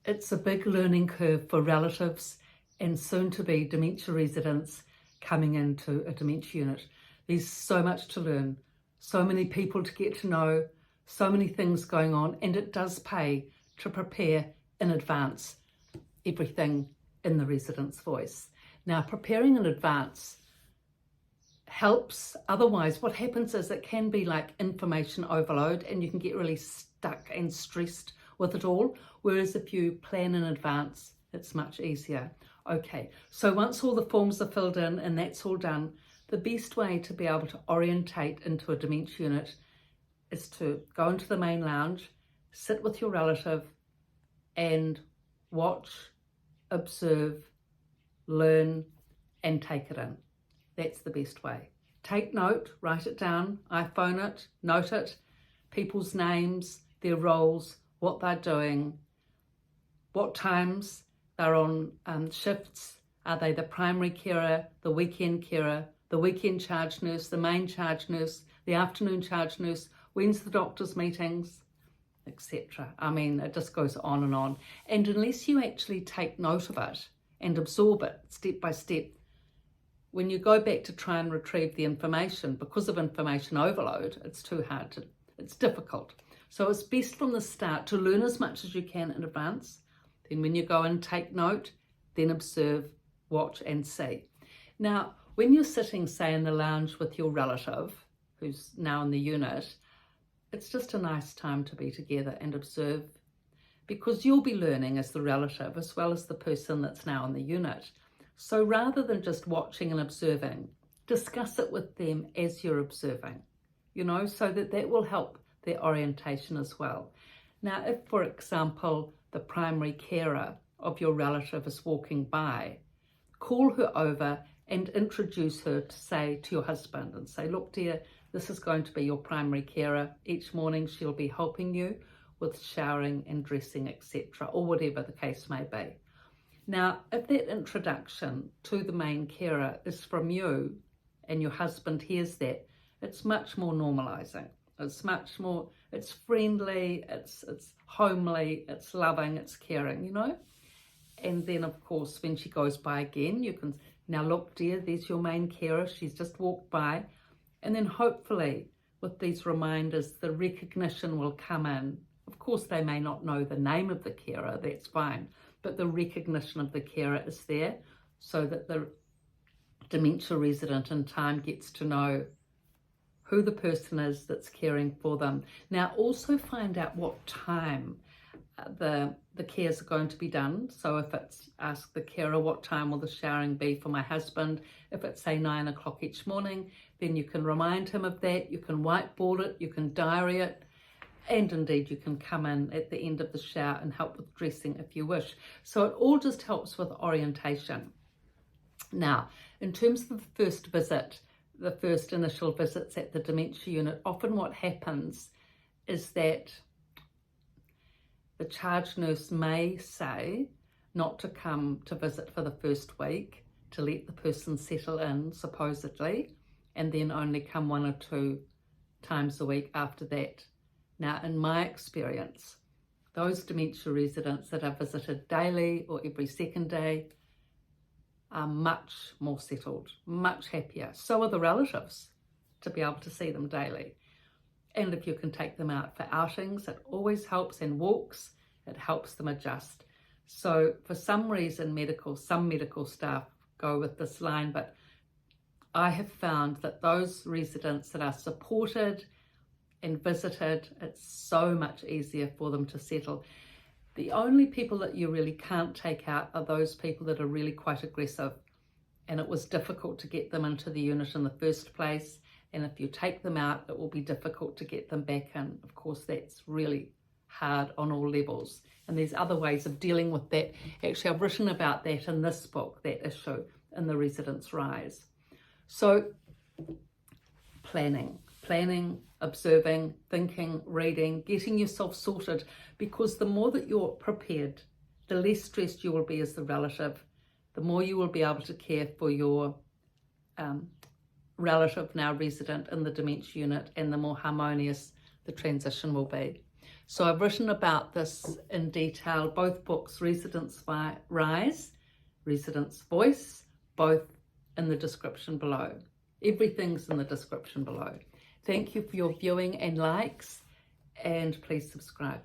It's a big learning curve for relatives and soon-to-be dementia residents coming into a dementia unit. There's so much to learn, so many people to get to know, so many things going on, and it does pay to prepare in advance everything in the resident's voice. Now, preparing in advance helps. Otherwise, what happens is it can be like information overload and you can get really stuck and stressed with it all. Whereas if you plan in advance, it's much easier. Okay, so once all the forms are filled in and that's all done, the best way to be able to orientate into a dementia unit is to go into the main lounge, sit with your relative and watch, observe, learn and take it in. That's the best way. Take note, write it down, iPhone it, note it, people's names, their roles, what they're doing, what times they're on shifts. Are they the primary carer, the weekend carer, the weekend charge nurse, the main charge nurse, the afternoon charge nurse, when's the doctor's meetings, etc. I mean, it just goes on and on. And unless you actually take note of it and absorb it step by step, when you go back to try and retrieve the information, because of information overload, it's too hard to, it's difficult. So it's best from the start to learn as much as you can in advance. Then when you go and take note, then observe, watch and see. Now, when you're sitting, say, in the lounge with your relative, who's now in the unit, it's just a nice time to be together and observe, because you'll be learning as the relative as well as the person that's now in the unit. So rather than just watching and observing, discuss it with them as you're observing, so that will help their orientation as well. Now, if, for example, the primary carer of your relative is walking by, call her over and introduce her to your husband and say, look, dear, this is going to be your primary carer. Each morning she'll be helping you with showering and dressing, etc., or whatever the case may be. Now, if that introduction to the main carer is from you and your husband hears that, it's much more normalizing. It's much more, it's friendly, it's homely, it's loving, it's caring, And then, of course, when she goes by again, you can, now look, dear, there's your main carer. She's just walked by. And then hopefully with these reminders, the recognition will come in. Of course, they may not know the name of the carer, that's fine. But the recognition of the carer is there so that the dementia resident in time gets to know who the person is that's caring for them. Now, also find out what time the cares are going to be done. So if it's ask the carer, what time will the showering be for my husband? If it's say 9 o'clock each morning, then you can remind him of that. You can whiteboard it, you can diary it. And indeed, you can come in at the end of the shower and help with dressing if you wish. So it all just helps with orientation. Now, in terms of the first visit, the first initial visits at the dementia unit, often what happens is that the charge nurse may say not to come to visit for the first week, to let the person settle in, supposedly, and then only come 1 or 2 times a week after that. Now, in my experience, those dementia residents that are visited daily or every second day are much more settled, much happier. So are the relatives to be able to see them daily. And if you can take them out for outings, it always helps, and walks, it helps them adjust. So for some reason, some medical staff go with this line, but I have found that those residents that are supported and visited, it's so much easier for them to settle. The only people that you really can't take out are those people that are really quite aggressive, and it was difficult to get them into the unit in the first place, and if you take them out, it will be difficult to get them back in. Of course, that's really hard on all levels, and there's other ways of dealing with that. Actually, I've written about that in this book, that issue in the Residents' Rise. So planning, observing, thinking, reading, getting yourself sorted, because the more that you're prepared, the less stressed you will be as the relative, the more you will be able to care for your relative now resident in the dementia unit, and the more harmonious the transition will be. So I've written about this in detail, both books, Residence by Rise, Residence Voice, both in the description below. Everything's in the description below. Thank you for your viewing and likes, and please subscribe.